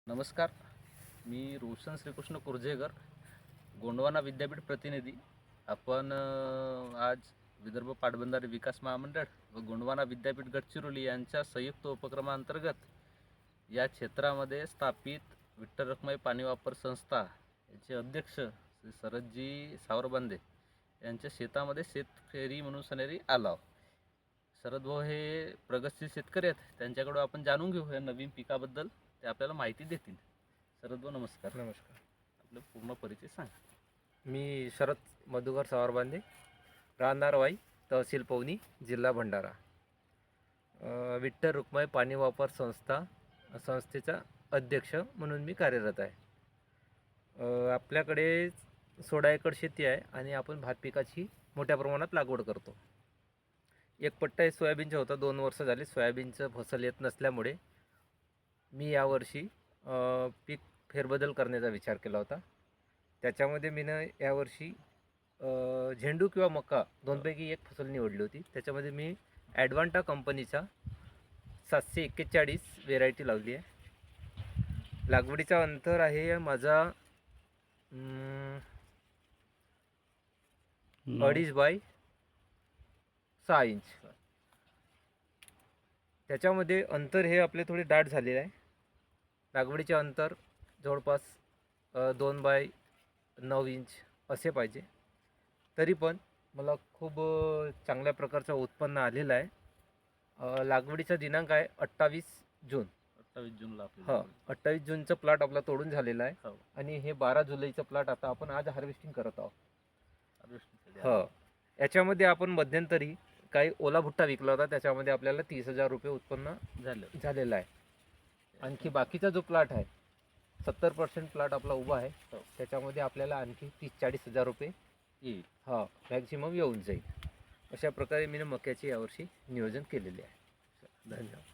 नमस्कार. मी रोशन श्रीकृष्ण कुर्जेकर, गोंडवाना विद्यापीठ प्रतिनिधी. आपण आज विदर्भ पाटबंधारे विकास महामंडळ व गोंडवाना विद्यापीठ गडचिरोली यांच्या संयुक्त उपक्रमांतर्गत या क्षेत्रामध्ये स्थापित विठ्ठल रखुमाई पाणी वापर संस्था याचे अध्यक्ष श्री शरदजी सावरबांदे यांच्या शेतामध्ये शेतफेरी म्हणून सनेरी आलो. शरद भाऊ हे प्रगतशील शेतकरी आहेत. त्यांच्याकडून आपण जाणून घेऊ या नवीन पिकाबद्दल. ते आपल्याला माहिती देतील. शरद भाऊ नमस्कार. नमस्कार. आपलं पूर्ण परिचय सांगा. मी शरद मधुकर सावरबांदे, राहणार वाई, तहसील पवनी, जिल्हा भंडारा. विठ्ठल रखुमाई पाणी वापर संस्थेचा अध्यक्ष म्हणून मी कार्यरत आहे. आपल्याकडे 16 एकर शेती आहे आणि आपण भात पिकाची मोठ्या प्रमाणात लागवड करतो. एक पट्टा सोयाबीनचा होता. 2 वर्ष झाली सोयाबीनचं फसल येत नसल्यामुळे मी यावर्षी पीक फेरबदल करण्याचा विचार केला होता. त्याच्यामध्ये मीनं यावर्षी झेंडू किंवा मका दोनपैकी एक फसल निवडली होती. त्याच्यामध्ये मी ॲडवांटा कंपनीचा 741 व्हेरायटी लावली आहे. लागवडीचा अंतर आहे माझा 2.5 बाय 6 इंच. त्याच्यामध्ये अंतर हे आपले थोडे दाट झालेले आहे. लागवडीचे अंतर जवळपास 2 बाय 9 इंच असे पाहिजे. तरी पण मला खूप चांगल्या प्रकारचं उत्पन्न आलेलं आहे. लागवडीचा दिनांक आहे 28 जून. 28 जूनला 28 जूनचं प्लॉट आपला तोडून झालेला आहे. हो. आणि हे 12 जुलैचं प्लॉट आता आपण आज हार्वेस्टिंग करत आहोत. हो. याच्यामध्ये आपण मध्यंतरी काही ओला भुट्टा विकला होता. त्याच्यामध्ये आपल्याला 30,000 रुपये उत्पन्न झालेलं आहे. आणखी बाकीचा जो प्लॉट आहे 70% प्लॉट आपला उभा आहे. त्याच्यामध्ये आपल्याला आणखी 30-40 हजार रुपये येईल. मॅक्झिमम येऊन जाईल. अशा प्रकारे मी मक्याचे यावर्षी नियोजन केलेले आहे. धन्यवाद.